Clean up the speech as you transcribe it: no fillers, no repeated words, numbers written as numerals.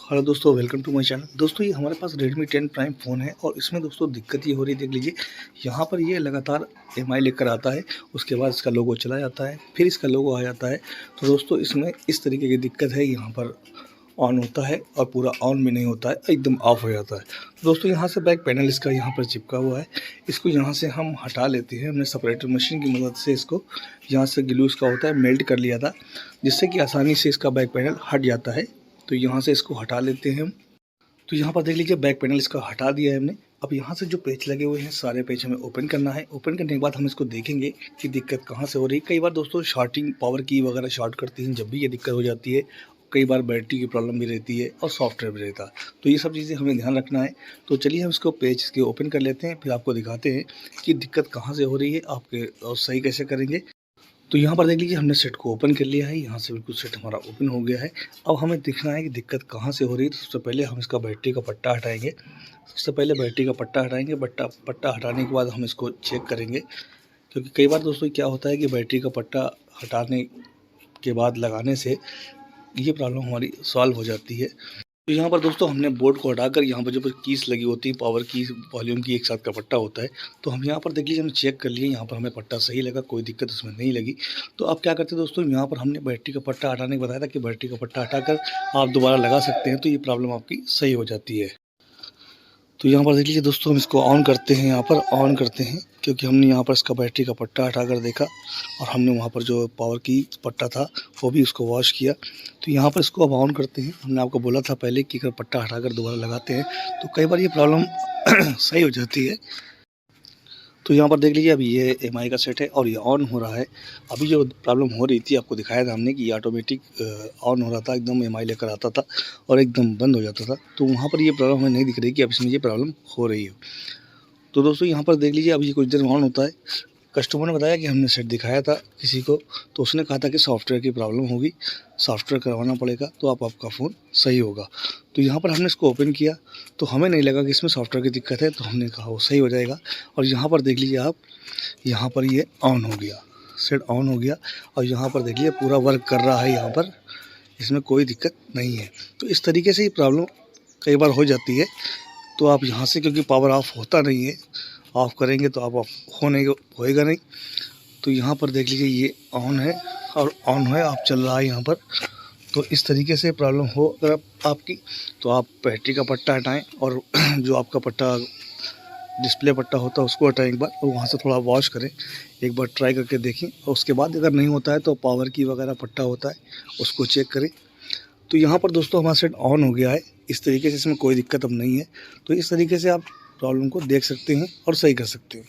Hello दोस्तों, welcome to my channel. दोस्तों ये हमारे पास Redmi 10 प्राइम फ़ोन है और इसमें दोस्तों दिक्कत ये हो रही है, देख लीजिए यहाँ पर ये लगातार एमआई लेकर आता है। उसके बाद इसका लोगो चला जाता है, फिर इसका लोगो आ जाता है। तो दोस्तों इसमें इस तरीके की दिक्कत है, यहाँ पर ऑन होता है और पूरा ऑन भी नहीं होता है, एकदम ऑफ हो जाता है। तो दोस्तों यहाँ से बैक पैनल इसका यहाँ पर चिपका हुआ है, इसको यहाँ से हम हटा लेते हैं। हमने सेपरेटर मशीन की मदद से इसको यहाँ से ग्लू इसका होता है मेल्ट कर लिया था, जिससे कि आसानी से इसका बैक पैनल हट जाता है। तो यहाँ से इसको हटा लेते हैं हम। तो यहाँ पर देख लीजिए बैक पैनल इसका हटा दिया है हमने। अब यहाँ से जो पेच लगे हुए हैं सारे पेच हमें ओपन करना है। ओपन करने के बाद हम इसको देखेंगे कि दिक्कत कहाँ से हो रही है। कई बार दोस्तों शॉर्टिंग पावर की वगैरह शॉर्ट करती हैं, जब भी ये दिक्कत हो जाती है। कई बार बैटरी की प्रॉब्लम भी रहती है और सॉफ्टवेयर भी रहता है, तो ये सब चीज़ें हमें ध्यान रखना है। तो चलिए हम इसको पेज इसके ओपन कर लेते हैं, फिर आपको दिखाते हैं कि दिक्कत कहाँ से हो रही है आपके और सही कैसे करेंगे। तो यहाँ पर देख लीजिए हमने सेट को ओपन कर लिया है, यहाँ से बिल्कुल सेट हमारा ओपन हो गया है। अब हमें देखना है कि दिक्कत कहाँ से हो रही है। तो सबसे पहले हम इसका बैटरी का पट्टा हटाएंगे। सबसे पहले बैटरी का पट्टा हटाएंगे। पट्टा हटाने के बाद हम इसको चेक करेंगे, क्योंकि कई बार दोस्तों क्या होता है कि बैटरी का पट्टा हटाने के बाद लगाने से ये प्रॉब्लम हमारी सॉल्व हो जाती है। तो यहाँ पर दोस्तों हमने बोर्ड को हटाकर यहाँ पर जो कीज लगी होती है, पावर की, वॉल्यूम की, एक साथ का पट्टा होता है। तो हम यहाँ पर देख लीजिए हमने चेक कर लिए, यहाँ पर हमें पट्टा सही लगा, कोई दिक्कत उसमें नहीं लगी। तो आप क्या करते हैं दोस्तों, यहाँ पर हमने बैटरी का पट्टा हटाने को बताया था कि बैटरी का पट्टा हटाकर आप दोबारा लगा सकते हैं, तो ये प्रॉब्लम आपकी सही हो जाती है। तो यहाँ पर देख लीजिए दोस्तों हम इसको ऑन करते हैं, यहाँ पर ऑन करते हैं, क्योंकि हमने यहाँ पर इसका बैटरी का पट्टा हटाकर देखा और हमने वहाँ पर जो पावर की पट्टा था वो भी उसको वॉश किया। तो यहाँ पर इसको अब ऑन करते हैं। हमने आपको बोला था पहले कि अगर पट्टा हटाकर दोबारा लगाते हैं तो कई बार ये प्रॉब्लम सही हो जाती है। तो यहाँ पर देख लीजिए अभी ये एमआई का सेट है और ये ऑन हो रहा है। अभी जो प्रॉब्लम हो रही थी आपको दिखाया था हमने कि ये ऑटोमेटिक ऑन हो रहा था, एकदम एमआई लेकर आता था और एकदम बंद हो जाता था। तो वहाँ पर ये प्रॉब्लम हमें नहीं दिख रही कि अब इसमें ये प्रॉब्लम हो रही है। तो दोस्तों यहाँ पर देख लीजिए अभी ये कुछ देर ऑन होता है। कस्टमर ने बताया कि हमने सेट दिखाया था किसी को, तो उसने कहा था कि सॉफ्टवेयर की प्रॉब्लम होगी, सॉफ्टवेयर करवाना पड़ेगा तो आपका फ़ोन सही होगा। तो यहाँ पर हमने इसको ओपन किया तो हमें नहीं लगा कि इसमें सॉफ्टवेयर की दिक्कत है, तो हमने कहा वो सही हो जाएगा। और यहाँ पर देख लीजिए आप, यहाँ पर ये ऑन हो गया, सेट ऑन हो गया और यहाँ पर देखिए पूरा वर्क कर रहा है, यहाँ पर इसमें कोई दिक्कत नहीं है। तो इस तरीके से ये प्रॉब्लम कई बार हो जाती है। तो आप यहाँ से, क्योंकि पावर ऑफ होता नहीं है, ऑफ़ करेंगे तो आप होएगा नहीं। तो यहाँ पर देख लीजिए ये ऑन है और ऑन है, आप चल रहा है यहाँ पर। तो इस तरीके से प्रॉब्लम हो अगर आपकी, तो आप बैटरी का पट्टा हटाएं और जो आपका पट्टा डिस्प्ले पट्टा होता है उसको हटाएं एक बार, और वहाँ से थोड़ा वॉश करें, एक बार ट्राई करके देखें। और उसके बाद अगर नहीं होता है तो पावर की वगैरह पट्टा होता है उसको चेक करें। तो यहाँ पर दोस्तों हमारा सेट ऑन हो गया है। इस तरीके से इसमें कोई दिक्कत अब नहीं है। तो इस तरीके से आप प्रॉब्लम को देख सकते हैं और सही कर सकते हैं।